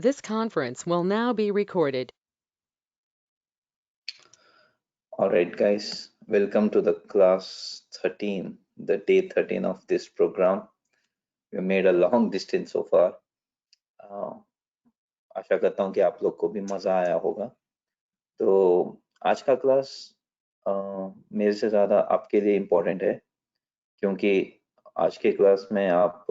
This conference will now be recorded. All right, guys, welcome to the class 13, the day 13 of this program. We made a long distance so far. आशा करता हूँ कि आप लोग को भी मजा आया होगा। तो आज का क्लास मेरे से ज़्यादा आपके लिए इम्पोर्टेंट है, क्योंकि आज के क्लास में आप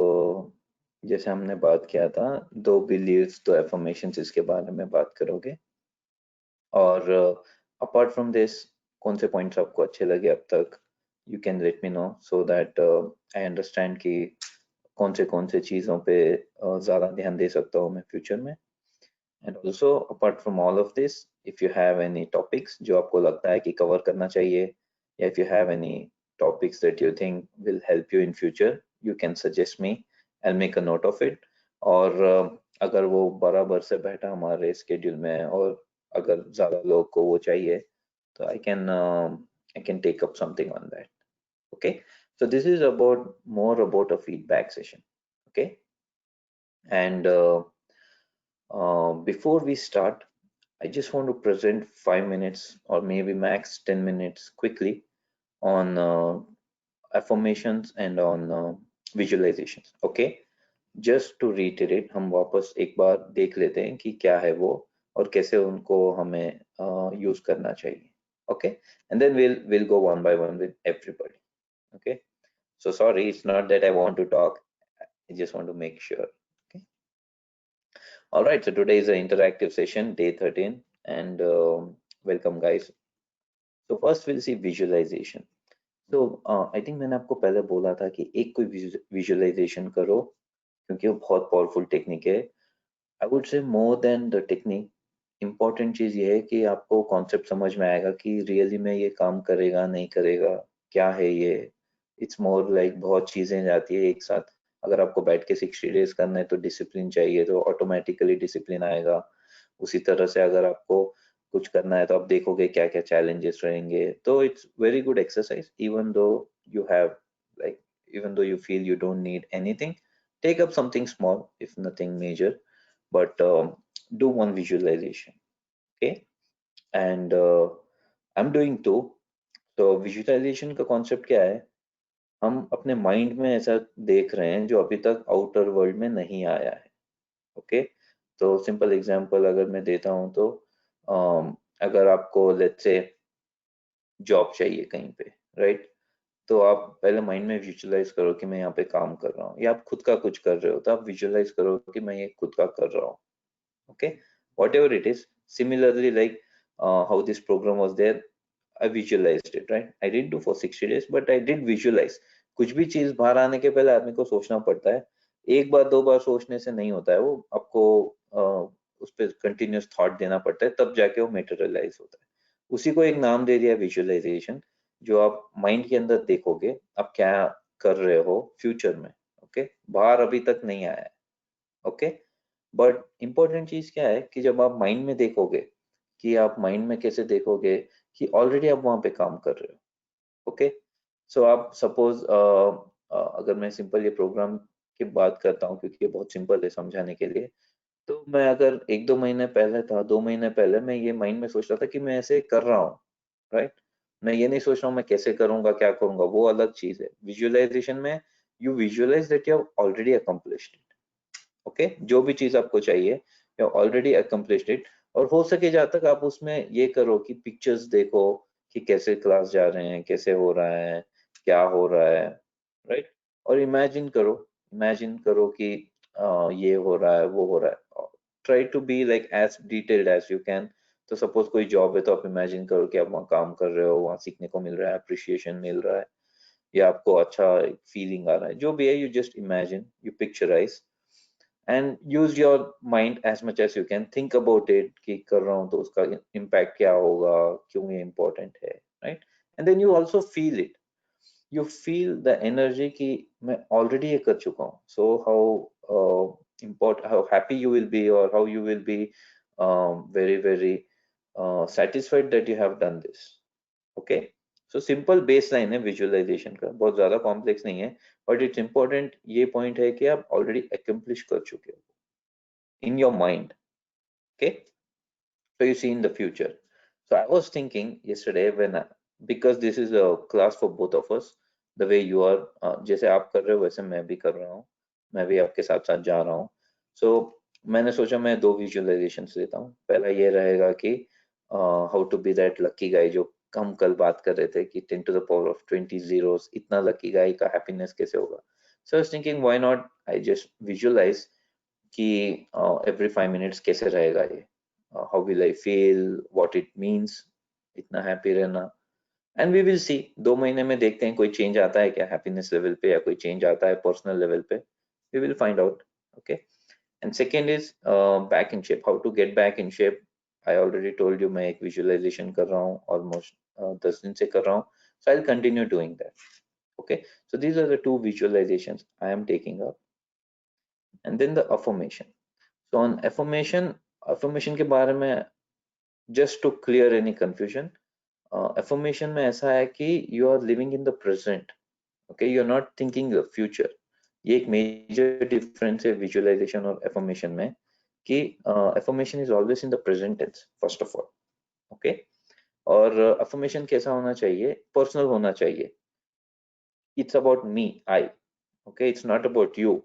जैसे हमने बात किया था, 2 बिलीव्स 2 एफर्मेशंस इसके बारे में बात करोगे। और अपार्ट फ्रॉम दिस, कौन से पॉइंट्स आपको अच्छे लगे अब तक, you can let me know so that I understand कि कौन से चीज़ों पे ज़्यादा ध्यान दे सकता हूँ मैं फ्यूचर में। And also apart from all of this, if you have any topics जो आपको लगता है कि कवर करना चाहिए, या if you have any topics that you think will help you in future, you can suggest me, I make a note of it. और अगर वो बराबर से बैठा हमारे स्केड्यूल में, और अगर ज़्यादा लोग को वो चाहिए, तो I can take up something on that. Okay, so this is more about a feedback session. Okay, and before we start, I just want to present 5 minutes or maybe max 10 minutes quickly on affirmations and on visualizations. Okay, just to reiterate, हम वापस एक बार देख लेते हैं कि क्या है वो और कैसे उनको हमें यूज करना चाहिए. Okay, and then we'll go one by one with everybody. Okay, so sorry, it's not that I want to talk, I just want to make sure. Okay, all right, so today is an interactive session, day 13, and welcome guys. So first we'll see visualization. So I think मैंने आपको पहले बोला था कि एक कोई visualisation करो, क्योंकि वो बहुत पावरफुल टेक्निक है. I would say more than the technique, important चीज ये है कि आपको कॉन्सेप्ट समझ में आएगा कि रियली में ये काम करेगा नहीं करेगा, क्या है ये. इट्स मोर लाइक बहुत चीजें जाती है एक साथ. अगर आपको बैठ के 60 डेज करना है तो डिसिप्लिन चाहिए, तो ऑटोमेटिकली डिसिप्लिन आएगा. उसी तरह से अगर आपको कुछ करना है तो आप देखोगे क्या क्या चैलेंजेस रहेंगे. तो it's very good exercise, even though you have like even though you feel you don't need anything, take up something small if nothing major, but do one visualization. Okay, and I'm doing two. तो visualisation का concept क्या है, हम अपने mind में ऐसा देख रहे हैं जो अभी तक आउटर वर्ल्ड में नहीं आया है. ओके, तो सिंपल एग्जांपल अगर मैं देता हूं तो अगर आपको लेट्स से जॉब चाहिए कहीं पे, राइट, तो आप पहले माइंड में विजुअलाइज करो कि मैं यहाँ पे काम कर रहा हूँ, या आप खुद का कुछ कर रहे हो तो आप विजुअलाइज करो कि मैं ये खुद का कर रहा हूँ. Okay, whatever it is. Similarly, like how this program was there, I visualized it, right? I didn't do for 60 days, but I did visualize. कुछ भी चीज बाहर आने के पहले आदमी को सोचना पड़ता है. एक बार दो बार सोचने से नहीं होता है, वो आपको उस पर कंटिन्यूस थॉट देना पड़ता है, तब जाके वो मेटेरियलाइज होता है. उसी को एक नाम दे दिया विजुअलाइजेशन. जो आप माइंड के अंदर देखोगे आप क्या कर रहे हो फ्यूचर में. ओके, बाहर अभी तक नहीं आया है. ओके, बट इम्पोर्टेंट चीज क्या है कि जब आप माइंड में देखोगे, कि आप माइंड में कैसे देखोगे कि ऑलरेडी आप वहां पे काम कर रहे हो. ओके, सो आप सपोज अगर मैं सिंपल ये प्रोग्राम की बात करता हूँ, क्योंकि ये बहुत सिंपल है समझाने के लिए. तो मैं अगर एक दो महीने पहले था, 2 महीने पहले मैं ये माइंड में सोच रहा था कि मैं ऐसे कर रहा हूँ, राइट. मैं ये नहीं सोच रहा हूँ मैं कैसे करूंगा क्या करूंगा, वो अलग चीज है. विजुअलाइजेशन में you visualise that you have already accomplished. Okay, जो भी चीज आपको चाहिए यू ऑलरेडी अकम्प्लिश्ड इट. और हो सके जहाँ तक आप उसमें ये करो कि पिक्चर्स देखो कि कैसे क्लास जा रहे हैं, कैसे हो रहा है, क्या हो रहा है, राइट. और इमेजिन करो कि ये हो रहा है वो हो रहा है. Try to be like as detailed as you can. तो सपोज कोई जॉब है तो आप इमेजिन करो कि आप वहाँ काम कर रहे हो, वहाँ सीखने को मिल रहा है, अप्रिशिएशन मिल रहा है, या आपको अच्छा फीलिंग आ रहा है, जो भी है, you just imagine, you picturise, and use your mind as much as you can. Think about it कि कर रहा हूँ तो उसका impact क्या होगा, क्यों ये important है, right? And then you also feel it. You feel the energy कि मैं already ये कर चुका हूँ. So how happy you will be, or how you will be very satisfied that you have done this. Okay, so simple base line है visualisation का, बहुत ज्यादा कॉम्प्लेक्स नहीं है. बट इट्स इंपॉर्टेंट ये पॉइंट है कि आप ऑलरेडी अकम्प्लिश कर चुके हो in your mind. Okay, so you see in the future. So I was thinking yesterday because this is a class for both of us, the way you are, जैसे आप कर रहे हो वैसे मैं भी कर रहा हूँ, मैं भी आपके साथ साथ जा रहा हूँ. So मैंने सोचा मैं दो विजुअलाइजेशंस लेता हूँ. पहला ये रहेगा कि how to be that lucky guy, जो हम कल बात कर रहे थे कि 10 to the power of 20 zeros, इतना लकी गाय का हैप्पीनेस कैसे होगा. So I was thinking why not I just visualize कि every 5 minutes कैसे रहेगा ये, how will I feel, what it means, इतना हैप्पी रहना. एंड वी विल सी 2 महीने में देखते हैं कोई चेंज आता है क्या हैप्पीनेस लेवल पे, या कोई चेंज आता है पर्सनल लेवल पे. We will find out. Okay. And second is back in shape, how to get back in shape. I already told you मैं एक विजुअलाइजेशन कर रहा हूँ ऑलमोस्ट 10 दिन से कर रहा हूँ. So I will continue doing that. Okay. So these are the two visualisations I am taking up. And then the affirmation. So on affirmation के बारे में, just to clear any confusion, affirmation में ऐसा है कि you are living in the present. Okay, you are not thinking the future. ये एक major difference है विजुअलाइजेशन और affirmation में, कि affirmation is always in the present tense first of all. Okay. और affirmation कैसा होना चाहिए, पर्सनल होना चाहिए. It's about me, I. Okay, it's not about you.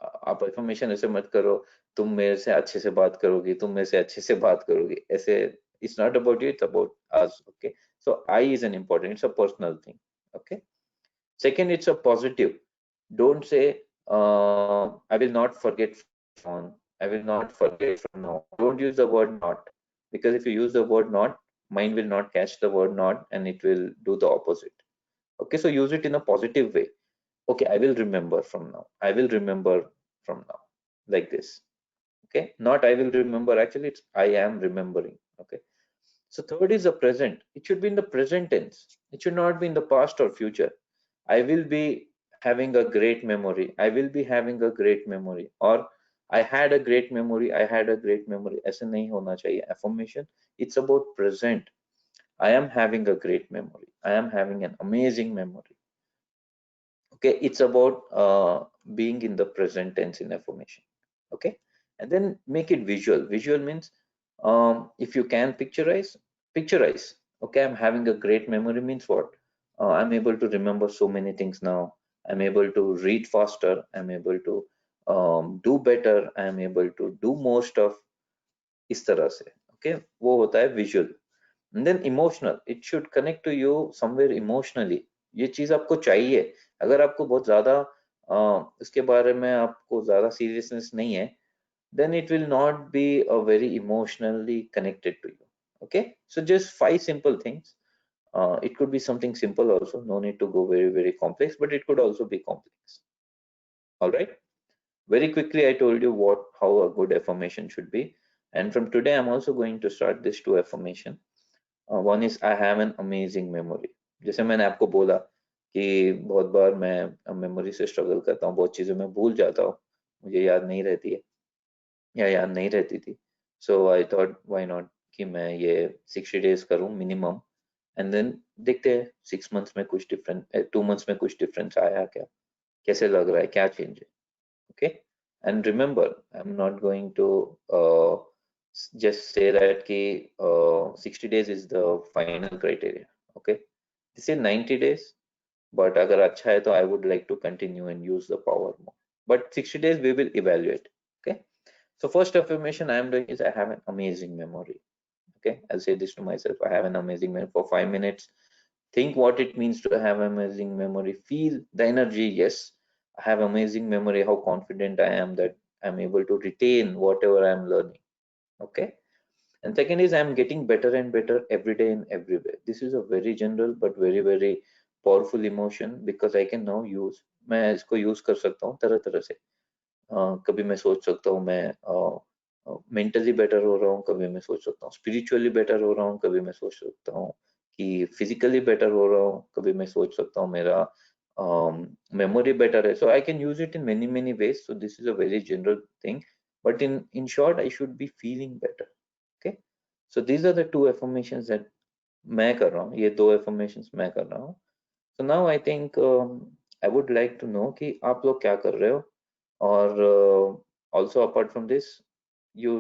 आप affirmation ऐसे मत करो, तुम मेरे से अच्छे से बात करोगी, तुम मेरे से अच्छे से बात करोगी, ऐसे. It's not about you, it's about us. Okay. So I is an important, it's a personal thing. Okay. Second, it's a positive. Don't say I will not forget on, I will not forget from now. Don't use the word not, because if you use the word not, mind will not catch the word not and it will do the opposite. Okay, so use it in a positive way. Okay, I will remember from now, I will remember from now, like this. Okay, not I will remember, actually it's I am remembering. Okay. So third is the present. It should be in the present tense. It should not be in the past or future. I will be having a great memory. I will be having a great memory. Or I had a great memory. I had a great memory. ऐसे नहीं होना चाहिए. Affirmation. It's about present. I am having a great memory. I am having an amazing memory. Okay. It's about being in the present tense in affirmation. Okay. And then make it visual. Visual means if you can picturize. Okay, I'm having a great memory means what? I'm able to remember so many things now. I'm able to read faster. I'm able to do better. I'm able to do more stuff. इस तरह से. Okay, वो होता है visual. And then emotional. It should connect to you somewhere emotionally. ये चीज आपको चाहिए. अगर आपको बहुत ज्यादा इसके बारे में आपको ज्यादा सीरियसनेस नहीं है, then it will not be a very emotionally connected to you. Okay, so just 5 simple things. It could be something simple also, no need to go very very complex, but it could also be complex. All right, very quickly I told you what how a good affirmation should be, and from today I'm also going to start this two affirmation. One is I have an amazing memory. जैसे मैंने आपको बोला कि बहुत बार मैं memory से struggle करता हूँ, बहुत चीजें मैं भूल जाता हूँ, मुझे याद नहीं रहती है या याद नहीं रहती थी. सो आई थॉट व्हाई नॉट कि मैं ये 60 days करूँ मिनिमम, एंड देन देखते हैं 6 months में कुछ डिफरेंट, 2 months में कुछ डिफरेंस आया क्या, कैसे लग रहा है, क्या चेंज है. Okay. And remember I am not going to just say that कि 60 days is the final criteria. Okay, this is 90 days, but अगर अच्छा है तो I would like to continue and use the power more, but 60 days we will evaluate. Okay. So first affirmation I am doing is I have an amazing memory. Okay, I'll say this to myself. I have an amazing memory for 5 minutes. Think what it means to have amazing memory. Feel the energy. Yes, I have amazing memory. How confident I am that I'm able to retain whatever I'm learning. Okay. And second is I'm getting better and better every day in every way. This is a very general but very very powerful emotion because I can now use. मैं इसको use कर सकता हूँ तरह तरह से. कभी मैं सोच सकता हूँ मैं मेंटली बेटर हो रहा हूँ, कभी मैं सोच सकता हूँ स्पिरिचुअली बेटर हो रहा हूँ, कभी मैं सोच सकता हूँ कि फिजिकली बेटर हो रहा हूँ, कभी मैं सोच सकता हूँ मेरा मेमोरी बेटर है. So I can use it in many many ways. So this is a very general thing, but in short I should be feeling better. Okay. So these are the two affirmations that मैं कर रहा हूँ, ये दो affirmations मैं कर रहा हूँ. So now I think I would like to know कि आप लोग क्या कर रहे हो. और also apart from this, you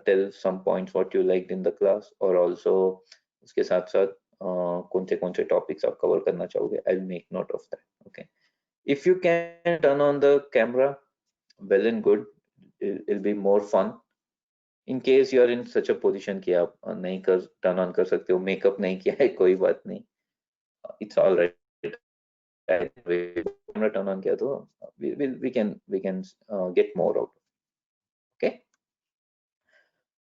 tell some points what you liked in the class, or also उसके साथ साथ कौन से topics आप cover करना चाहोगे. I'll make note of that. Okay. If you can turn on the camera, well and good. It'll be more fun. In case you are in such a position कि आप नहीं कर turn on कर सकते हो, makeup नहीं किया है, कोई बात नहीं. It's all right. Camera turn on किया तो we can get more out. Okay.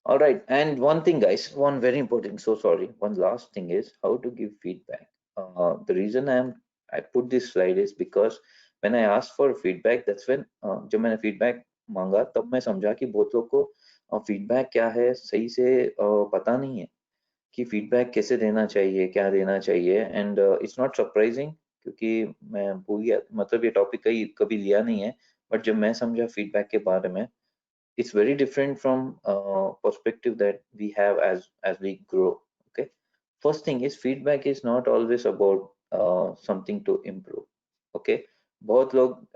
All right, and one thing, guys, one very important. So sorry. One last thing is how to give feedback. The reason I put this slide is because when I asked for feedback, that's when जब मैंने feedback मांगा तब मैं समझा कि बहुत लोग को feedback क्या है सही से पता नहीं है कि feedback कैसे देना चाहिए, क्या देना चाहिए, and it's not surprising क्योंकि मैं भूल गया, मतलब ये टॉपिक कभी लिया नहीं है, बट जब मैं समझा feedback के बारे में, it's very different from perspective that we have as we grow. Okay, first thing is feedback is not always about something to improve. Okay, बहुत लोग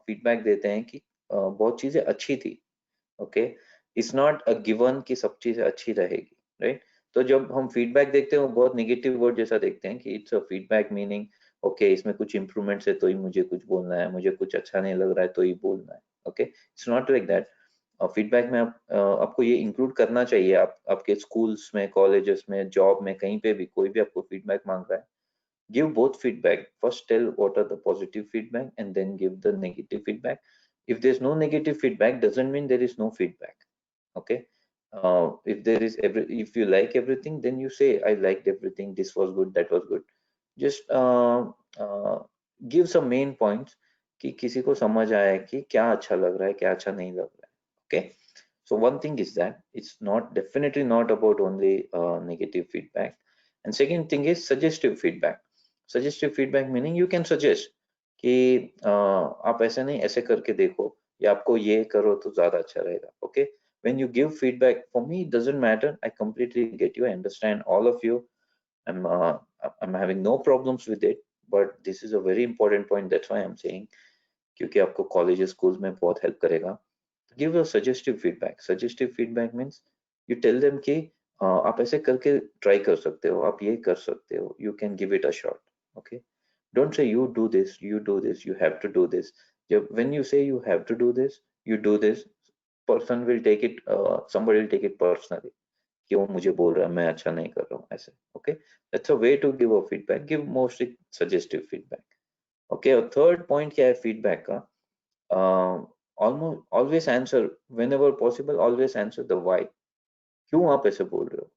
feedback देते हैं कि बहुत चीजें अच्छी थी. Okay, it's not a given कि सब चीजें अच्छी रहेगी, right? तो जब हम feedback देखते हैं वो बहुत negative word जैसा देखते हैं कि it's a feedback meaning okay इसमें कुछ improvements है तो ही मुझे कुछ बोलना है, मुझे कुछ अच्छा नहीं लग रहा है तो ही बोलना है. Okay, it's not like that. Feedback में आपको ये इंक्लूड करना चाहिए. आप आपके स्कूल्स में, कॉलेजेस में, जॉब में, कहीं पे भी कोई भी आपको फीडबैक मांग रहा है, give both feedback. First tell what are the positive feedback and then give the negative feedback. If there's no negative feedback doesn't mean there is no feedback. Okay, if you like everything, then you say I liked everything, this was good, that was good. Just uh, give some main points कि किसी को समझ आए कि क्या अच्छा लग रहा है, क्या अच्छा नहीं लग रहा है. Okay, so one thing is that it's not definitely not about only negative feedback. And second thing is suggestive feedback. Suggestive feedback meaning you can suggest कि आप ऐसे नहीं ऐसे करके देखो, या आपको ये करो तो ज्यादा अच्छा रहेगा. Okay, when you give feedback, for me it doesn't matter. I completely get you, I understand all of you. I'm uh, I'm having no problems with it, but this is a very important point. That's why I'm saying क्योंकि आपको college schools में बहुत help करेगा. Give a suggestive feedback. Suggestive feedback means you tell them कि आप ऐसे करके try कर सकते हो, आप ये कर सकते हो, you can give it a shot. Okay, don't say you do this, you do this, you have to do this. When you say you have to do this, you do this, person will take it, somebody will take it personally कि वो मुझे बोल रहा है, मैं अच्छा नहीं कर रहा हूँ ऐसे. Okay, that's a way to give a feedback. Give mostly suggestive feedback. Okay, और third point क्या है feedback का? Almost always answer whenever possible, always answer the why. क्यों आप ऐसे बोल रहे हो,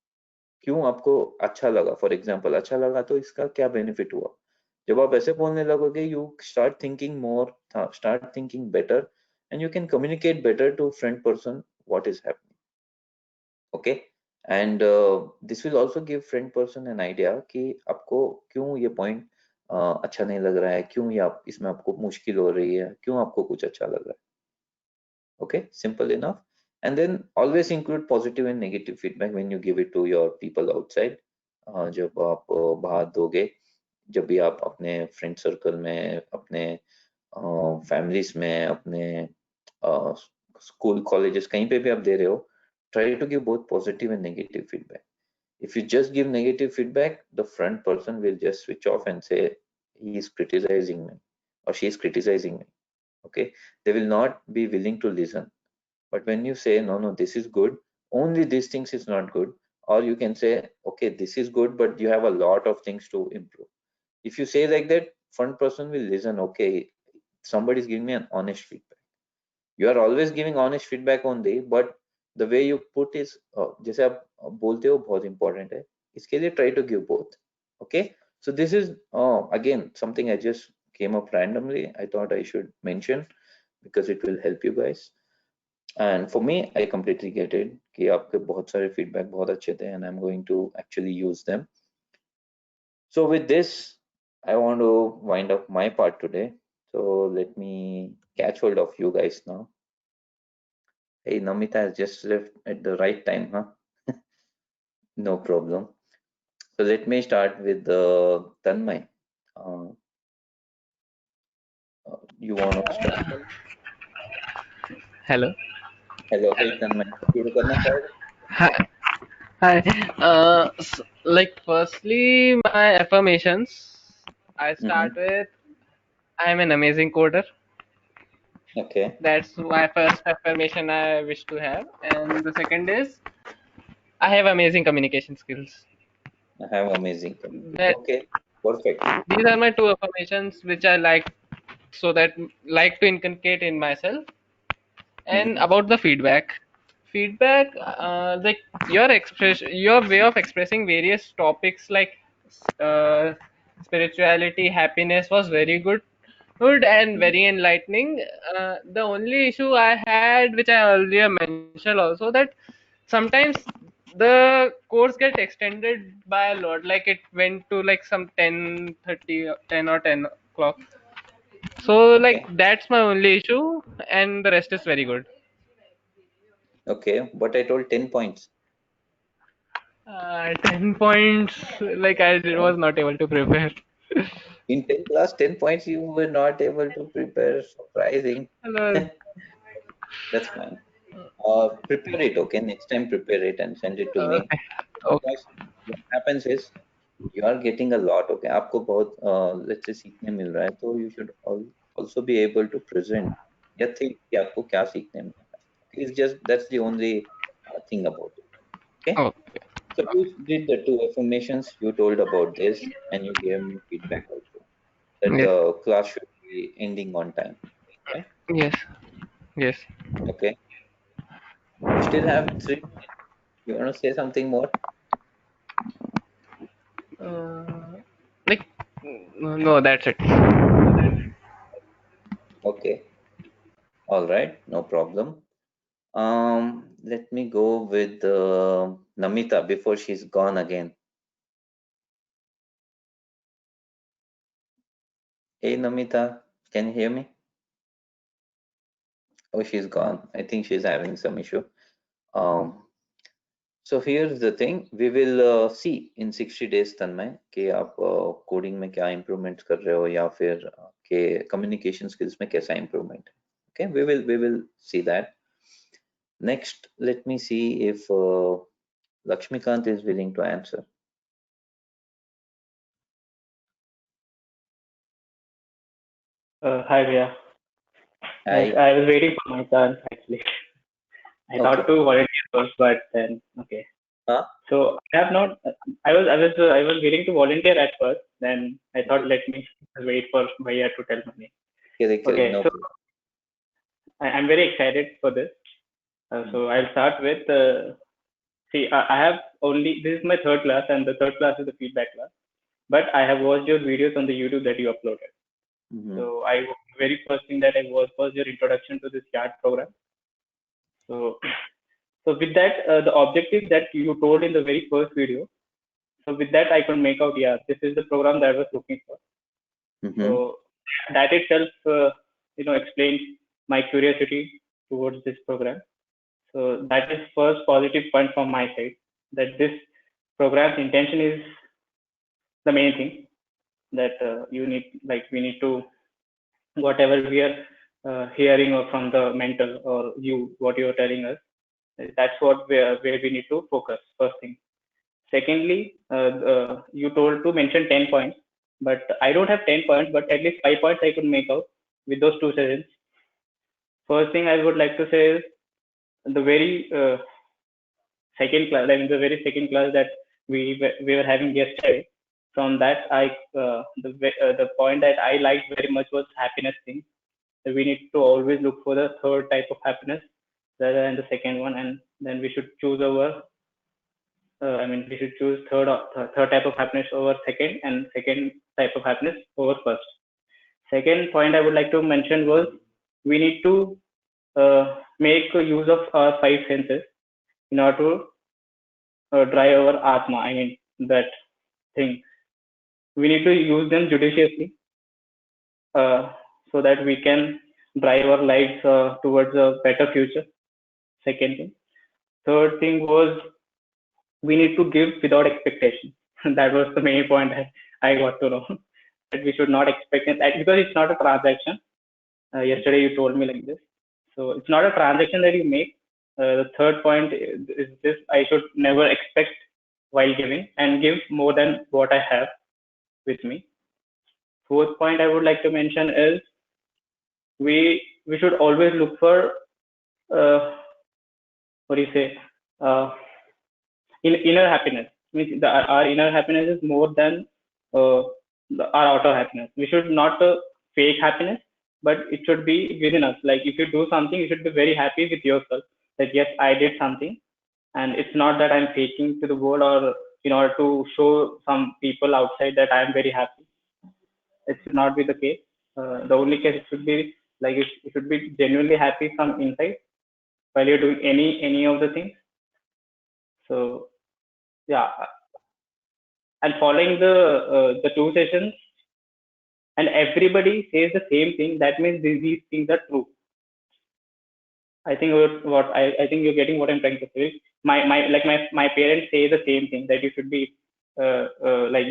क्यों आपको अच्छा लगा. फॉर एग्जाम्पल अच्छा लगा तो इसका क्या बेनिफिट हुआ. जब आप ऐसे बोलने लगोगे you start thinking more, start thinking better, and you can communicate better to front person what is happening. Okay, and this will also give front person an idea कि आपको क्यों ये पॉइंट अच्छा नहीं लग रहा है, क्यों ये आप इसमें आपको मुश्किल हो रही है, क्यों आपको कुछ अच्छा लग रहा है. Okay, simple enough. And then always include positive and negative feedback when you give it to your people outside. जब आप बाहर दोगे, जब भी आप अपने फ्रेंड सर्कल में, अपने फैमिलीज में, अपने स्कूल कॉलेजेस कहीं पे भी आप दे रहे हो, try to give both positive and negative feedback. If you just give negative feedback, the front person will just switch off and say he is criticizing me or she is criticizing me. Okay, they will not be willing to listen. But when you say no, this is good, only these things is not good, or you can say okay, this is good but you have a lot of things to improve. If you say like that, front person will listen. Okay, somebody is giving me an honest feedback. You are always giving honest feedback only, but the way you put is जैसे आप बोलते हो बहुत important है, इसके लिए try to give both. Okay, so this is again something I just came up randomly. I thought I should mention because it will help you guys. And for me, I completely get it कि आपके बहुत सारे feedback बहुत अच्छे थे, and I'm going to actually use them. So with this, I want to wind up my part today. So let me catch hold of you guys now. Hey, Namita has just left at the right time, huh? No problem. So let me start with Tanmay. Uh, you want to start? Hello. Hello, hey Tanmay, शुरू करना चाहोगे? Hi. Hi. Like, firstly, my affirmations. I start Mm-hmm. with I am an amazing coder. Okay, That's my first affirmation I wish to have. And the second is I have amazing communication skills. I have amazing community. That Okay, perfect. these are my two affirmations which I like so that like to inculcate in myself. And Mm-hmm. about the feedback, like your way of expressing various topics like uh, spirituality, happiness was very good and Mm-hmm. very enlightening. The only issue I had, which I earlier mentioned also, that sometimes the course get extended by a lot, like it went to like some 10:30, 10 or 10 o'clock. So like Okay, that's my only issue, and the rest is very good. okay. But I told 10 points. 10 points, like I Uh, was not able to prepare. in 10 class, 10 points you were not able to prepare. Surprising. Hello. That's fine. Prepare it, okay? Next time prepare it and send it to me. Okay. Okay. Because what happens is you are getting a lot, okay? आपको बहुत let's say सीखने मिल रहा है, तो you should also be able to present या think कि आपको क्या सीखने मिल रहा है. It's just that's the only thing about it. Okay? Okay. So you did the two affirmations. You told about this, and you gave me feedback also that Yes. the class should be ending on time. Right? Yes. Yes. Okay. You still have 3 minutes. You want to say something more? Uh, like, no, that's it. Okay. All right. No problem. Let me go with Namita before she's gone again. Hey, Namita, can you hear me? Oh, she's gone. I think she's having some issue. Um, so here's the thing. We will see in 60 days तन्मय कि आप coding में क्या improvement कर रहे हो या फिर के कम्युनिकेशन स्किल्स में कैसा इम्प्रूवमेंट है. Okay, we will see that. Next, let me see if Lakshmikant is willing to answer. Hi, Ria. Yes, Hi. I was waiting for my turn actually. I thought Okay. to volunteer first, but then okay. Huh? So I have not. I was willing to volunteer at first. Then I thought Okay. let me wait for Bhaiya to tell me. Okay, Okay, no so problem. I'm very excited for this. So I'll start with. See, I have only this is my third class, and the third class is the feedback class. But I have watched your videos on the YouTube that you uploaded. Mm-hmm. So I very first thing that I watched was your introduction to this YARD program. So So with that, the objective that you told in the very first video, so with that I could make out, yeah, this is the program that I was looking for. Mm-hmm. So that itself, explained my curiosity towards this program. So that is first positive point from my side, that this program's intention is the main thing, that we need to, whatever we are hearing or from the mentor or you, what you are telling us, that's where we need to focus, first thing. Secondly, you told to mention 10 points, but I don't have 10 points, but at least 5 points I could make out with those two sessions. First thing I would like to say is the very second class, I mean the very second class that we were having yesterday. From that, the point that I liked very much was happiness thing. So we need to always look for the third type of happiness rather than the second one, and then we should choose our we should choose third type of happiness over second, and second type of happiness over first. Second point I would like to mention was we need to make use of our five senses in order to drive our atma. I mean that thing. We need to use them judiciously uh, so that we can drive our lives towards a better future. Second thing. Third thing was we need to give without expectation. That was the main point I got to know. That we should not expect it because it's not a transaction. Yesterday you told me like this. So it's not a transaction that you make. The third point is this: I should never expect while giving, and give more than what I have with me. Fourth point I would like to mention is we should always look for what do you say uh, inner happiness. Means our inner happiness is more than uh, our outer happiness. We should not fake happiness, but it should be within us. Like if you do something, you should be very happy with yourself. That yes, I did something, and it's not that I'm faking to the world or in order to show some people outside that I am very happy. It should not be the case. The only case it should be like it should be genuinely happy from inside while you're doing any of the things. So yeah, and following the two sessions and everybody says the same thing, that means these things are true. I think I think you're getting what I'm trying to say. My parents say the same thing, that you should be like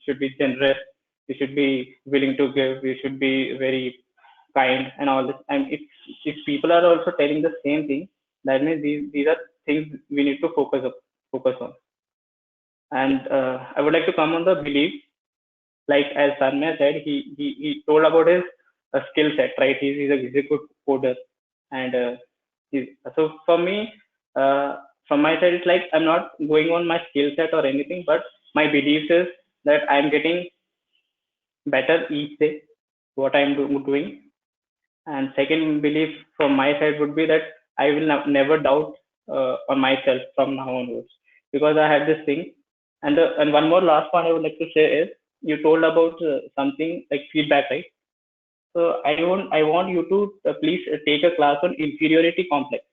should be generous, you should be willing to give, you should be very kind and all this. And if people are also telling the same thing, that means these are things we need to focus on. And I would like to come on the belief, like as Tanmay said, he told about his skill set, right? He's a good coder, and so for me, uh, from my side, it's like I'm not going on my skill set or anything, but my belief is that I'm getting better each day what I'm doing. And second belief from my side would be that I will never doubt on myself from now onwards, because I have this thing. And one more last point I would like to say is, you told about something like feedback, right? So I want you to please take a class on inferiority complex.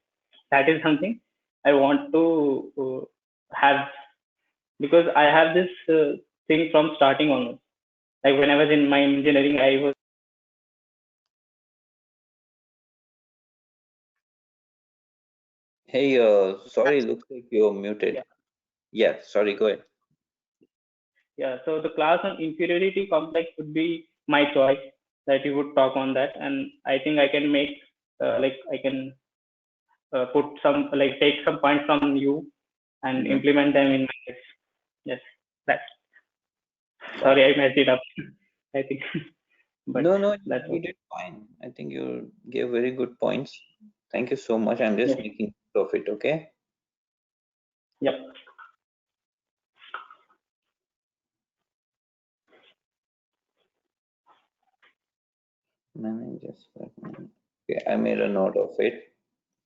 That is something I want to have, because I have this thing from starting onwards. Like when I was in my engineering, I was. Hey, sorry, looks like you're muted. Yeah. Yeah, sorry, go ahead. Yeah, so the class on inferiority complex would be my choice, that you would talk on that, and I think I can make like I can put some, like take some points from you and Mhm. implement them in my life. Yes, that's. Sorry, I messed it up. I think, but No, no, that's you okay. did fine. I think you gave very good points. Thank you so much. I'm just Yes. making note of it, okay? Yep. Managers. Okay, I made a note of it.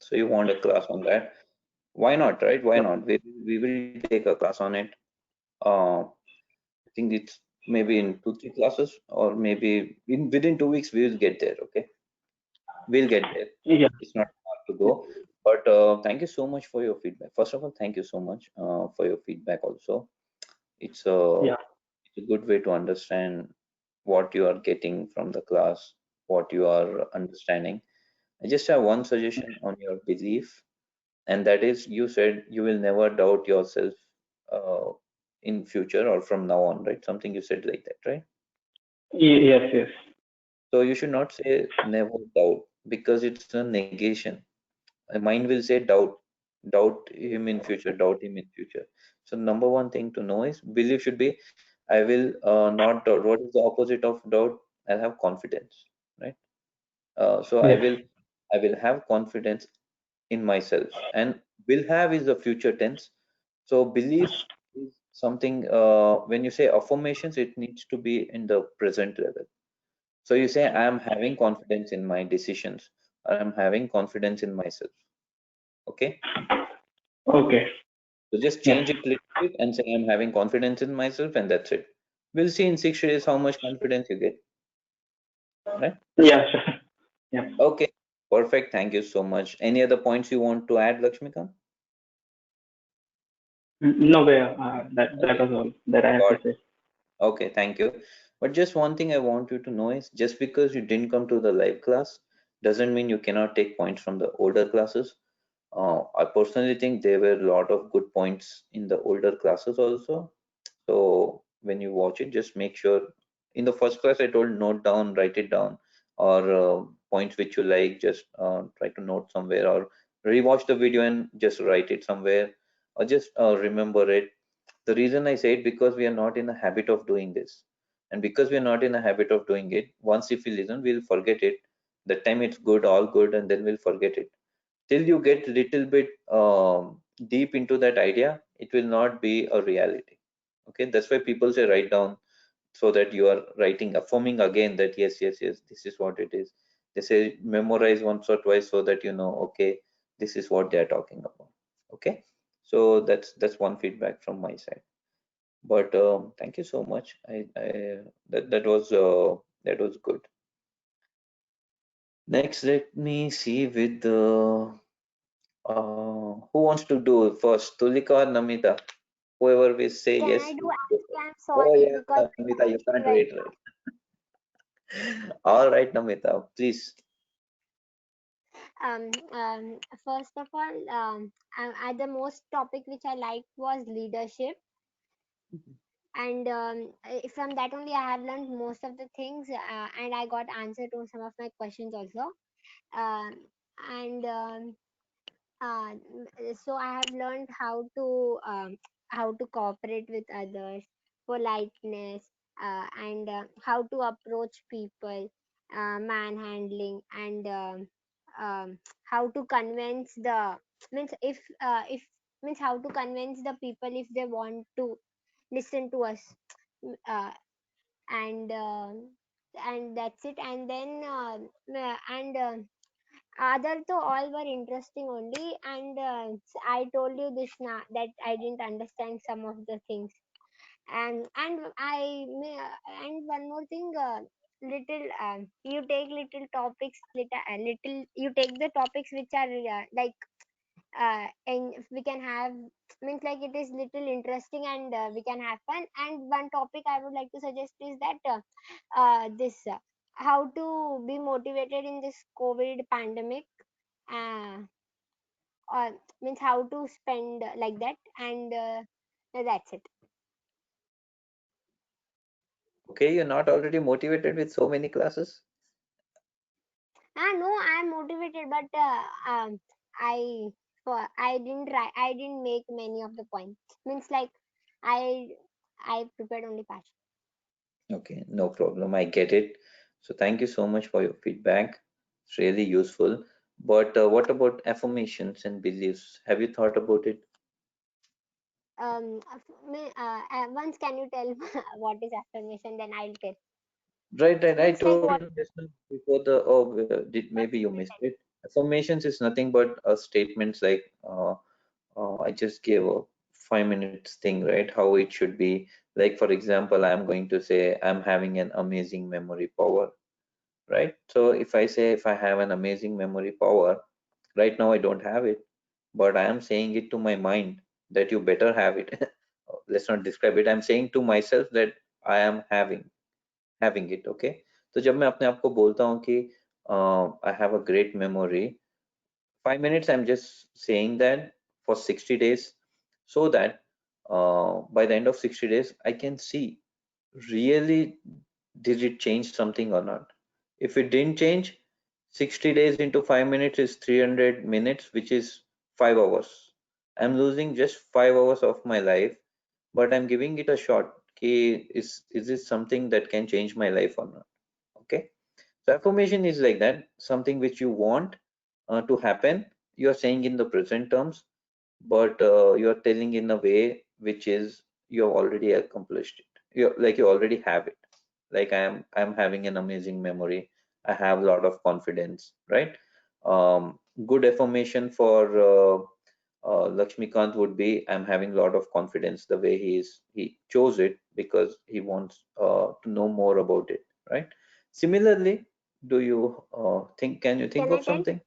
So you want a class on that? Why not, right? Why Yep. not? We will take a class on it. I think it's maybe in 2-3 classes, or maybe within 2 weeks we will get there. Okay, we'll get there. Yeah. It's not hard to go. But thank you so much for your feedback. First of all, thank you so much for your feedback. Also, it's a Yeah. it's a good way to understand what you are getting from the class, what you are understanding. I just have one suggestion on your belief, and that is, you said you will never doubt yourself uh, in future or from now on, right? Something you said like that, right? Yes. Yes. So you should not say never doubt, because it's a negation. A mind will say doubt, doubt him in future, doubt him in future. So number one thing to know is, belief should be, I will not doubt. What is the opposite of doubt? I'll have confidence, right? So Yes. I will have confidence in myself. And will have is the future tense. So belief is something, when you say affirmations, it needs to be in the present level. So you say, I am having confidence in my decisions, or I'm having confidence in myself. Okay. Okay. So just Yes. change it a little bit and say, I'm having confidence in myself, and that's it. We'll see in 6 days how much confidence you get. Right? Yeah. Sure. Yeah. Okay. Perfect. Thank you so much. Any other points you want to add, Lakshmikant? No way. That Okay. was all that I have to Got say. Okay, thank you. But just one thing I want you to know is, just because you didn't come to the live class doesn't mean you cannot take points from the older classes. I personally think there were a lot of good points in the older classes also. So when you watch it, just make sure, in the first class I told, note down, write it down, or points which you like, just try to note somewhere, or rewatch the video and just write it somewhere, or just remember it. The reason I say it, because we are not in a habit of doing this, and because we are not in a habit of doing it, once if we listen, we'll forget it. That time it's good, all good, and then we'll forget it. Till you get little bit deep into that idea, it will not be a reality. Okay, that's why people say write down, so that you are writing, affirming again that yes, yes, yes, this is what it is. They say memorize once or twice so that you know, okay, this is what they are talking about. Okay, so that's one feedback from my side. But thank you so much. That was good. Next, let me see with the who wants to do first, Tulika or Namita? Whoever will say Can yes. I do Go actually? first. I'm Oh sorry yeah, because Namita, you I'm can't right wait, right? All right, Namita, please. first of all, the most topic which I liked was leadership, and from that only I have learned most of the things, and I got answer to some of my questions also. Um, and so I have learned how to cooperate with others, politeness, and how to approach people, manhandling, and how to convince the means if means how to convince the people if they want to listen to us. uh, and that's it. And then and other to all were interesting only, and I told you this now that I didn't understand some of the things. And one more thing, little you take little topics, little you take the topics which are like and we can have means like it is little interesting, and we can have fun. And one topic I would like to suggest is that this how to be motivated in this COVID pandemic, uh, or means how to spend like that. And that's it. Okay, you're not already motivated with so many classes? No, I'm motivated, but I I didn't make many of the points. Means like I I prepared only part. Okay, no problem. I get it. So thank you so much for your feedback. It's really useful. But what about affirmations and beliefs? Have you thought about it? Once can you tell what is affirmation? Then I'll tell. Right, right. I Means like told what? you just now before the, maybe you missed it. Affirmations is nothing but statements like, I just gave a 5 minutes thing, right? How it should be. Like, for example, I'm going to say, I'm having an amazing memory power, right? So if I say, if I have an amazing memory power, right now I don't have it, but I am saying it to my mind that you better have it. Let's not describe it. I'm saying to myself that I am having it. Okay, तो जब मैं अपने आप को बोलता हूँ कि I have a great memory, 5 minutes I'm just saying that for 60 days, so that by the end of 60 days I can see really did it change something or not. If it didn't change, 60 days into 5 minutes is 300 minutes, which is 5 hours. I'm losing just 5 hours of my life, but I'm giving it a shot. Okay, is this something that can change my life or not? Okay, so affirmation is like that, something which you want to happen. You're saying in the present terms, but you're telling in a way which is you have already accomplished it. You already have it. Like I'm having an amazing memory. I have a lot of confidence, right? Good affirmation for Lakshmikant would be, I'm having a lot of confidence. The way he chose it because he wants to know more about it, right? Similarly, do you think? Can you think Can I of tell? something?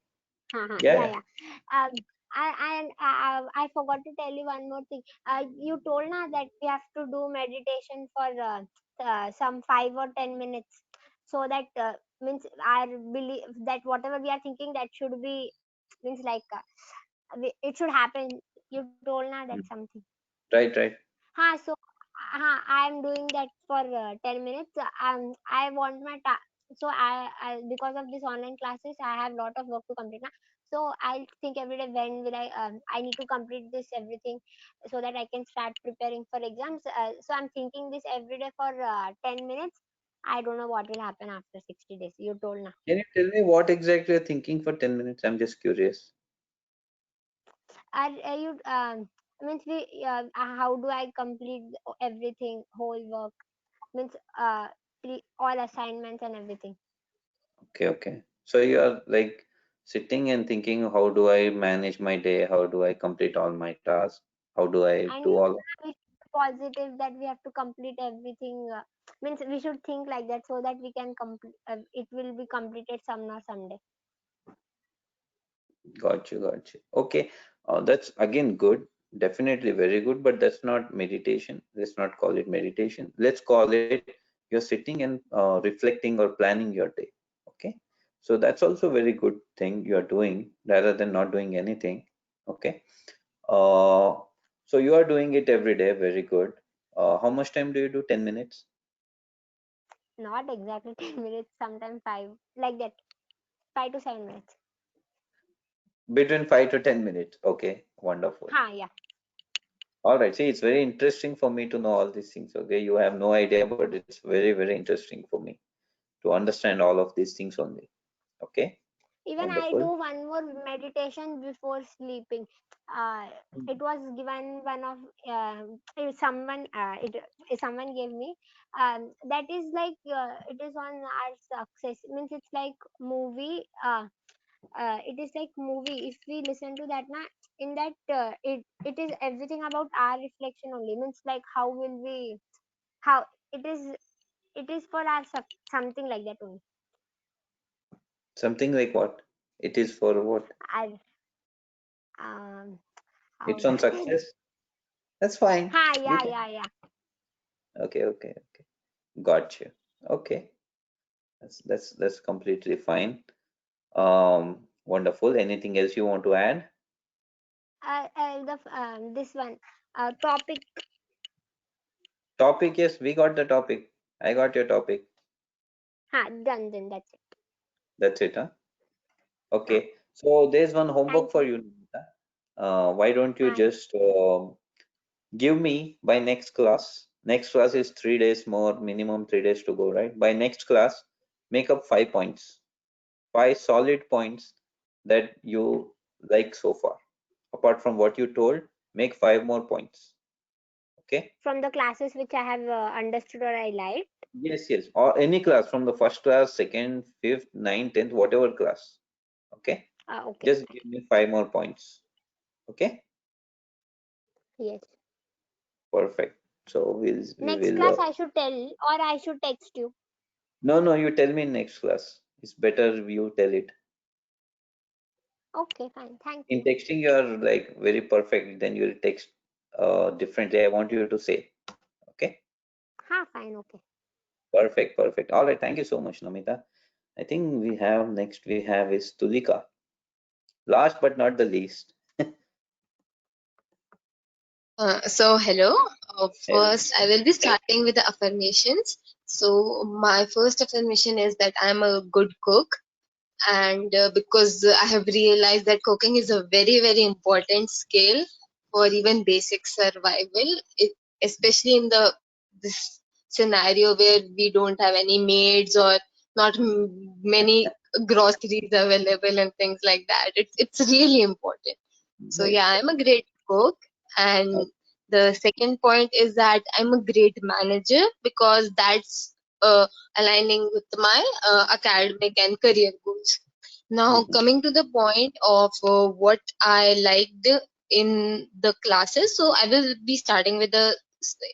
Yeah, Yeah, yeah. yeah. I forgot to tell you one more thing. You told now that we have to do meditation for some 5 or 10 minutes, so that means I believe that whatever we are thinking that should be means like it should happen. You told now that Mm. something. Right, right. So I am doing that for 10 minutes. I want my so I because of this online classes I have lot of work to complete now. So I'll think every day, when will I need to complete this everything so that I can start preparing for exams. So I'm thinking this every day for 10 minutes. I don't know what will happen after 60 days. You told now. Can you tell me what exactly you're thinking for 10 minutes? I'm just curious. Are you means we how do I complete everything, whole work, means all assignments and everything. Okay. So you are like sitting and thinking, how do I manage my day? How do I complete all my tasks? How do I And do all? we should be positive that we have to complete everything. Means we should think like that so that we can complete. It will be completed someday. Got you. Okay. That's again good. Definitely very good, but that's not meditation. Let's not call it meditation. Let's call it you're sitting and reflecting or planning your day. Okay. So that's also a very good thing you are doing rather than not doing anything. Okay. Uh, so you are doing it every day. Very good. How much time do you do? 10 minutes? Not exactly 10 minutes. Sometimes 5, like that, 5 to 7 minutes. Between 5 to 10 minutes. Okay. Wonderful. Yeah. All right. See, it's very interesting for me to know all these things. Okay. You have no idea, but it's very, very interesting for me to understand all of these things only. Okay. Even I Wonderful. do one more meditation before sleeping. Uh, it was given one of someone. Someone gave me. That is like it is on our success. Means it's like movie. It is like movie. If we listen to that, na, in that it is everything about our reflection only. Means like how will we, how it is for our something like that only. Something like what? It is for what? I um how It's to on tell. success. That's fine. You Yeah, can. yeah, yeah. Okay. Got you. Okay. That's completely fine. Wonderful. Anything else you want to add? This one topic. Topic, yes, we got the topic. I got your topic. Done. Then that's it. That's it, huh? Ha, Okay. So there's one homework thank for you. you, Nimita. Why don't you Hi. just give me by next class? Next class is 3 days more, minimum 3 days to go, right? By next class, make up 5 points, 5 solid points that you like so far. Apart from what you told, make 5 more points. Okay? From the classes which I have understood or I liked. Yes. Or any class from the first class, second, fifth, ninth, 10th, whatever class. Okay? Okay. Just give me 5 more points. Okay? Yes. Perfect. So we Next will class I should tell or I should text you. no, you tell me in next class. It's better you tell it. Okay, fine. Thank In you. texting you are like very perfect, then you'll text differently. I want you to say. Okay? Fine. Okay. Perfect. All right, thank you so much, Namita. I think we have next we have is Tulika. Last but not the least. Hello. Hello. First, I will be starting with the affirmations. So, my first affirmation is that I'm a good cook, and because I have realized that cooking is a very, very important skill for even basic survival, especially in this scenario where we don't have any maids or not many groceries available and things like that. It's really important. So Right. yeah, I'm a great cook. And the second point is that I'm a great manager because that's aligning with my academic and career goals. Now, Mhm. coming to the point of what I liked in the classes, so I will be starting with the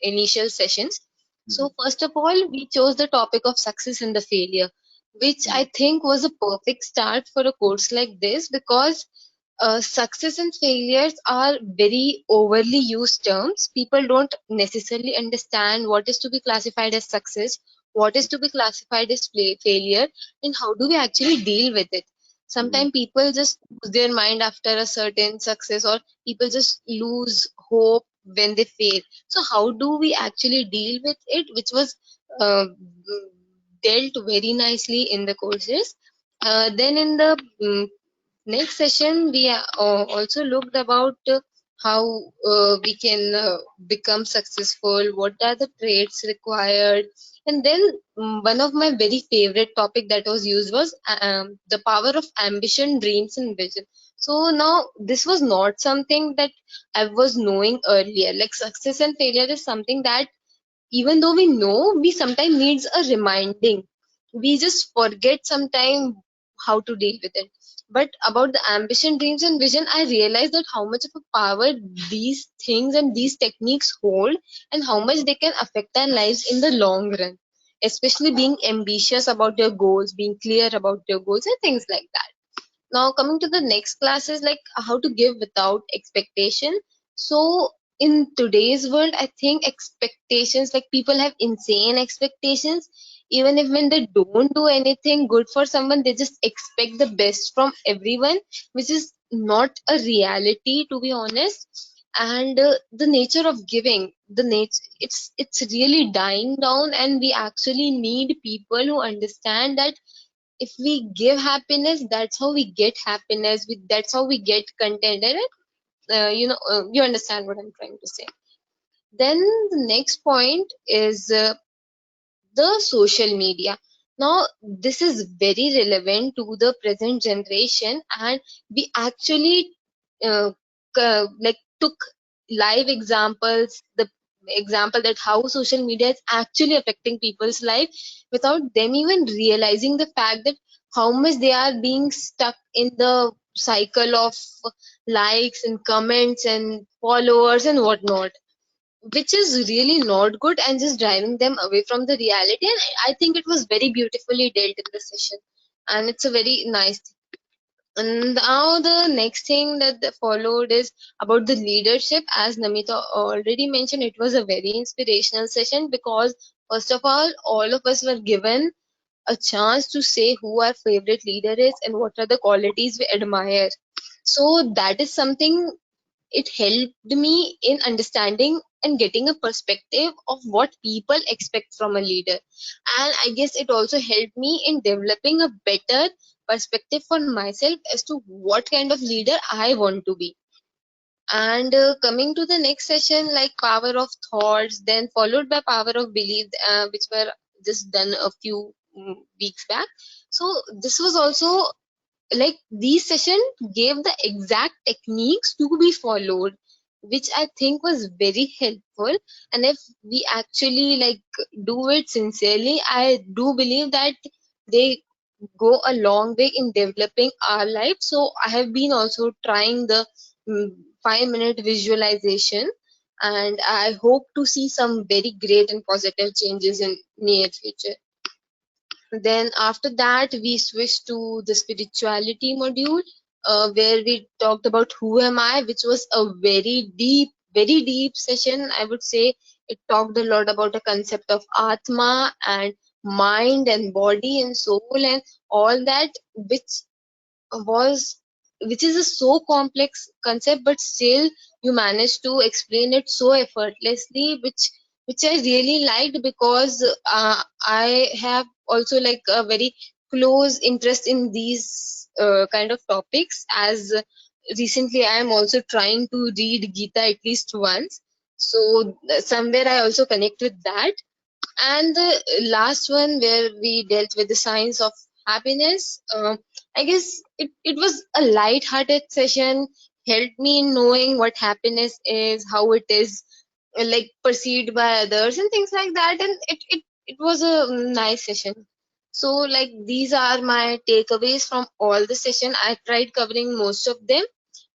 initial sessions. So, Mhm. first of all, we chose the topic of success and the failure, which I Mhm. think was a perfect start for a course like this because success and failures are very overly used terms. People don't necessarily understand what is to be classified as success, what is to be classified as failure, and how do we actually deal with it. Mhm. Sometimes people just lose their mind after a certain success, or people just lose hope when they fail. So, how do we actually deal with it, which was uh, dealt very nicely in the courses. Then in the next session, we also looked about how we can become successful, what are the traits required, and then one of my very favorite topic that was used was the power of ambition, dreams, and vision. So now this was not something that I was knowing earlier. Like success and failure is something that even though we know, we sometimes needs a reminding. We just forget sometimes how to deal with it. But about the ambition, dreams, and vision, I realized that how much of a power these things and these techniques hold, and how much they can affect our lives in the long run. Especially being ambitious about your goals, being clear about your goals, and things like that. Now coming to the next class is like how to give without expectation. So in today's world, I think expectations, like people have insane expectations. Even if when they don't do anything good for someone, they just expect the best from everyone, which is not a reality, to be honest. And the nature of giving, the nature, it's really dying down, and we actually need people who understand that if we give happiness, that's how we get happiness. That's how we get content. And you understand what I'm trying to say. Then the next point is the social media. Now this is very relevant to the present generation, and we actually like took live examples, the example that how social media is actually affecting people's life without them even realizing the fact that how much they are being stuck in the cycle of likes and comments and followers and whatnot, which is really not good and just driving them away from the reality. And I think it was very beautifully dealt in the session, and it's a very nice thing. And now the next thing that followed is about the leadership. As Namita already mentioned, it was a very inspirational session because first of all of us were given a chance to say who our favorite leader is and what are the qualities we admire. So that is something, it helped me in understanding and getting a perspective of what people expect from a leader. And I guess it also helped me in developing a better perspective for myself as to what kind of leader I want to be. And coming to the next session, like power of thoughts, then followed by power of belief, which were just done a few weeks back. So this was also like these session gave the exact techniques to be followed, which I think was very helpful. And if we actually like do it sincerely, I do believe that they go a long way in developing our life. So I have been also trying the 5-minute visualization, and I hope to see some very great and positive changes in near future. Then after that, we switched to the spirituality module, where we talked about who am I, which was a very deep session. I would say it talked a lot about the concept of Atma and mind and body and soul and all that, was which is a so complex concept, but still you managed to explain it so effortlessly, which I really liked because I have also like a very close interest in these kind of topics, as recently I am also trying to read Gita at least once. So somewhere I also connect with that. And the last one where we dealt with the science of happiness, I guess it was a light-hearted session, helped me in knowing what happiness is, how it is like perceived by others and things like that. And it was a nice session. So like these are my takeaways from all the session. I tried covering most of them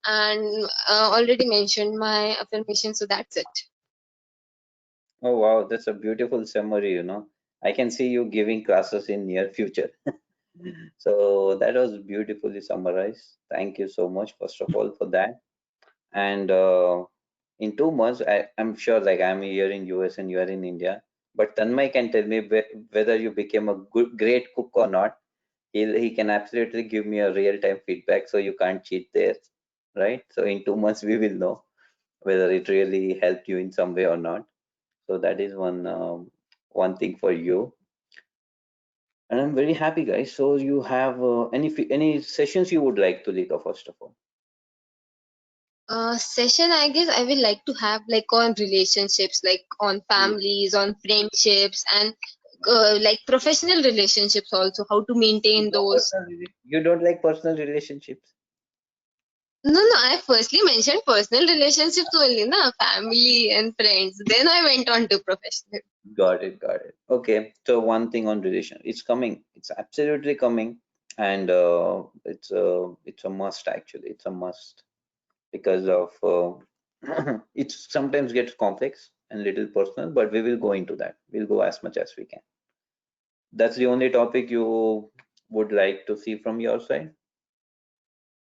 and already mentioned my affirmation. So that's it. Oh wow, that's a beautiful summary, I can see you giving classes in near future. So that was beautifully summarized. Thank you so much, first of all, for that. And in 2 months, I'm sure, like I'm here in US and you are in India, but Tanmay can tell me whether you became a great cook or not. He can absolutely give me a real time feedback, so you can't cheat there, right? So in 2 months, we will know whether it really helped you in some way or not. So that is one thing for you. And I'm very happy, guys. So you have any sessions you would like to lead, first of all? Session, I guess I will like to have like on relationships, like on families, on friendships, and like professional relationships also, how to maintain those. You don't like personal relationships? No, no, I firstly mentioned personal relationships only, na, family and friends. Then I went on to professional. Got it, got it. Okay, so one thing on relation, it's coming. It's absolutely coming, and it's a must actually. It's a must because of it sometimes gets complex and little personal, but we will go into that. We'll go as much as we can. That's the only topic you would like to see from your side?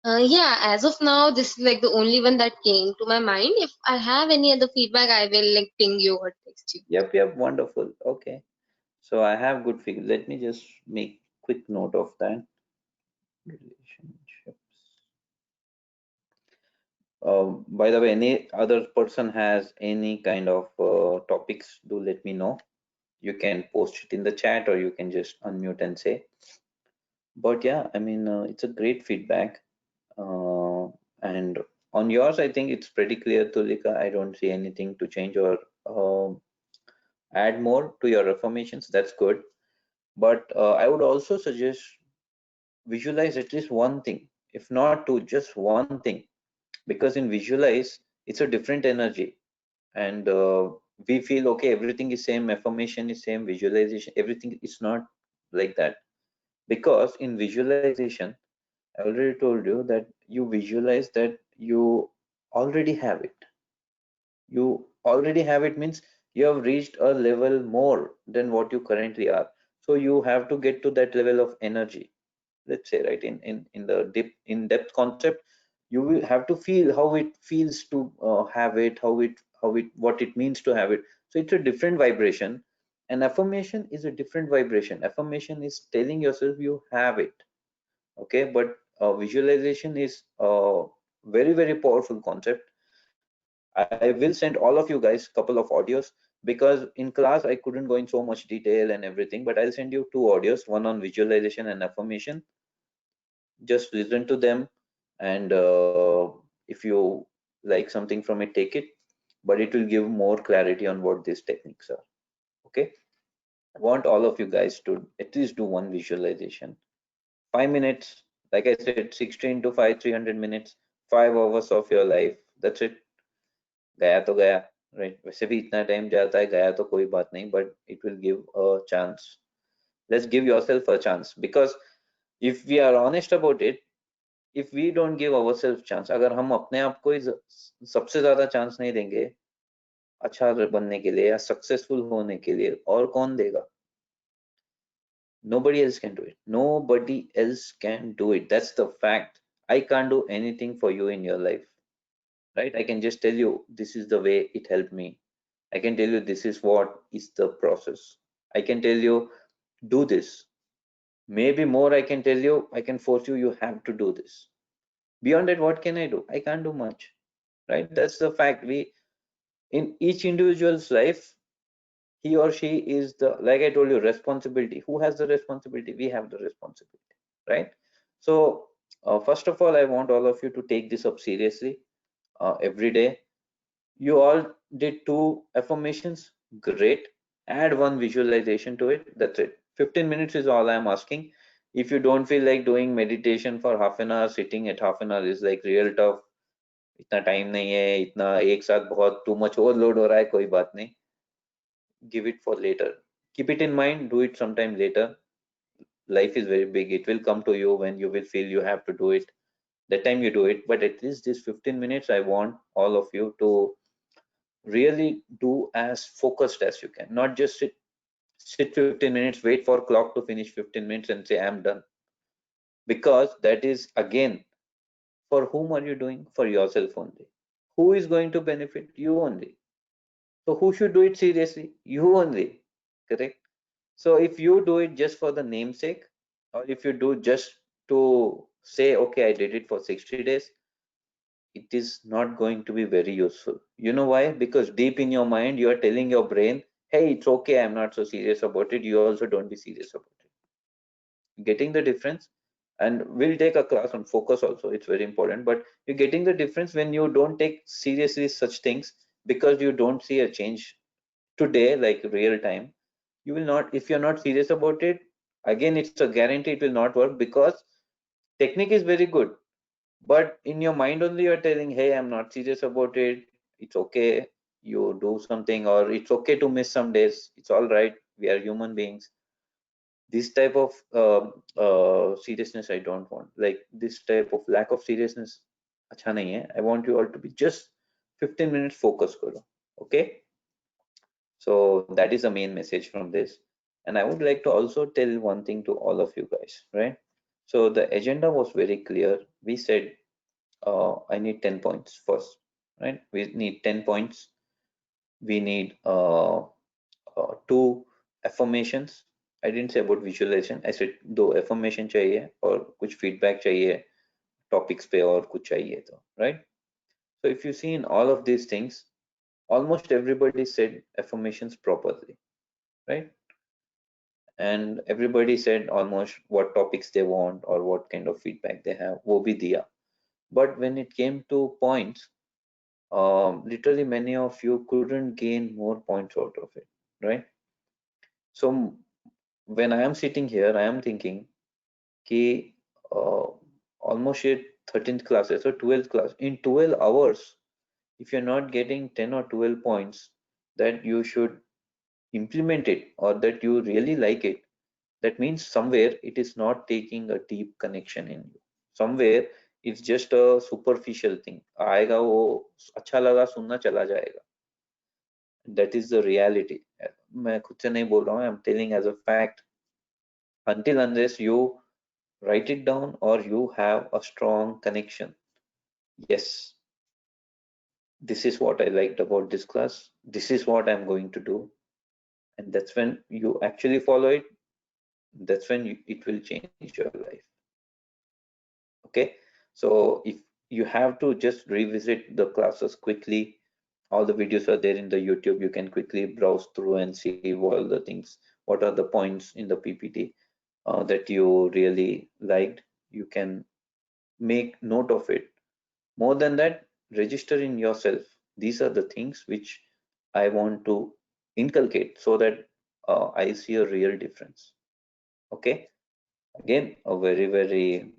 Yeah, as of now, this is like the only one that came to my mind. If I have any other feedback, I will like ping you or text you. Yep, wonderful. Okay. So I have good figures. Let me just make quick note of that. Relationships. By the way, any other person has any kind of topics, do let me know. You can post it in the chat or you can just unmute and say. But yeah, I mean, it's a great feedback. And on yours, I think it's pretty clear, Tulika. I don't see anything to change or add more to your affirmations. That's good. But I would also suggest visualize at least one thing, if not two, just one thing, because in visualize it's a different energy, and we feel okay, everything is same, affirmation is same, visualization, everything is not like that. Because in visualization, I already told you that you visualize that you already have it. You already have it means you have reached a level more than what you currently are. So you have to get to that level of energy, let's say, right? In the deep in depth concept, you will have to feel how it feels to have it, how it what it means to have it. So it's a different vibration. And affirmation is a different vibration. Affirmation is telling yourself you have it. Okay, but visualization is a very powerful concept. I will send all of you guys couple of audios, because in class I couldn't go in so much detail and everything, but I'll send you two audios, one on visualization and affirmation. Just listen to them, and if you like something from it, take it, but it will give more clarity on what these techniques are. Okay, I want all of you guys to at least do one visualization, 5 minutes. Like I said, 16 to 5, 300 minutes, 5 hours of your life. That's it. गया तो गया, right? वैसे भी इतना time जाता है, गया तो कोई बात नहीं, but it will give a chance. Let's give yourself a chance, because if we are honest about it, if we don't give ourselves chance, अगर हम अपने आप को ही सबसे ज्यादा चांस नहीं देंगे अच्छा बनने के लिए या सक्सेसफुल होने के लिए, और कौन देगा? Nobody else can do it. Nobody else can do it. That's the fact. I can't do anything for you in your life, right? I can just tell you this is the way it helped me. I can tell you this is what is the process. I can tell you do this. Maybe more I can tell you, I can force you, you have to do this. Beyond that, what can I do? I can't do much, right? That's the fact. We, in each individual's life, he or she is the, like I told you, responsibility. Who has the responsibility? We have the responsibility, right? So first of all, I want all of you to take this up seriously. Every day you all did 2 affirmations, great. Add 1 visualization to it. That's it. 15 minutes is all I'm asking. If you don't feel like doing meditation for half an hour, sitting at half an hour is like real tough. इतना time नहीं है, इतना एक साथ बहुत too much overload हो रहा है, कोई बात नहीं. Give it for later. Keep it in mind, do it sometime later. Life is very big. It will come to you when you will feel you have to do it. That time you do it. But at least this 15 minutes, I want all of you to really do as focused as you can. Not just sit 15 minutes, wait for clock to finish 15 minutes and say I'm done. Because that is, again, for whom are you doing? For yourself only. Who is going to benefit? You only. So who should do it seriously? You only. Correct? So if you do it just for the namesake, or if you do just to say okay, I did it for 60 days, it is not going to be very useful. You know why? Because deep in your mind you are telling your brain, hey, it's okay, I'm not so serious about it. You also don't be serious about it. getting the difference. And we'll take a class on focus also, it's very important, but you're getting the difference when you don't take seriously such things, because you don't see a change today, like real time. You will not, if you're not serious about it, again it's a guarantee it will not work, because technique is very good, but in your mind only you're telling, hey, I'm not serious about it, it's okay, you do something, or it's okay to miss some days, it's all right, we are human beings. This type of seriousness I don't want, like this type of lack of seriousness acha nahi hai. I want you all to be just 15 minutes focus karo. Okay, so that is the main message from this. And I would like to also tell one thing to all of you guys, right? So the agenda was very clear. We said I need 10 points first, right? We need 10 points. We need two affirmations. I didn't say about visualization. I said दो affirmation चाहिए और कुछ feedback चाहिए topics पे और कुछ चाहिए तो, right? So if you see in all of these things, almost everybody said affirmations properly, right? And everybody said almost what topics they want or what kind of feedback they have, वो भी दिया. But when it came to points, literally many of you couldn't gain more points out of it, right? So when I am sitting here, I am thinking ki almost 13th classes or 12th class in 12 hours, if you're not getting 10 or 12 points, that you should implement it or that you really like it, that means somewhere it is not taking a deep connection in you. Somewhere it's just a superficial thing. आएगा वो अच्छा लगा सुनना चला जाएगा. That is the reality. मैं खुद से नहीं बोल रहा हूँ, I'm telling as a fact. Until unless you write it down or you have a strong connection, yes, this is what I liked about this class, this is what I'm going to do, and that's when you actually follow it, that's when it will change your life. Okay, so if you have to just revisit the classes quickly, all the videos are there in the YouTube, you can quickly browse through and see all the things, what are the points in the PPT that you really liked. You can make note of it. More than that, register in yourself, these are the things which I want to inculcate so that I see a real difference. Okay, again a very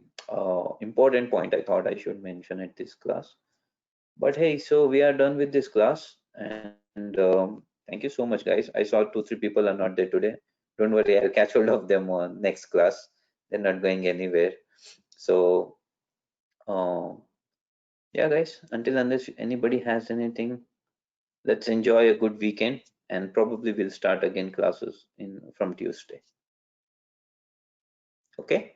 important point I thought I should mention at this class. But hey, so we are done with this class, and thank you so much, guys. I saw 2-3 people are not there today. Don't worry, I'll catch hold of them on next class. They're not going anywhere. So yeah, guys, until unless anybody has anything, let's enjoy a good weekend, and probably we'll start again classes from Tuesday. Okay.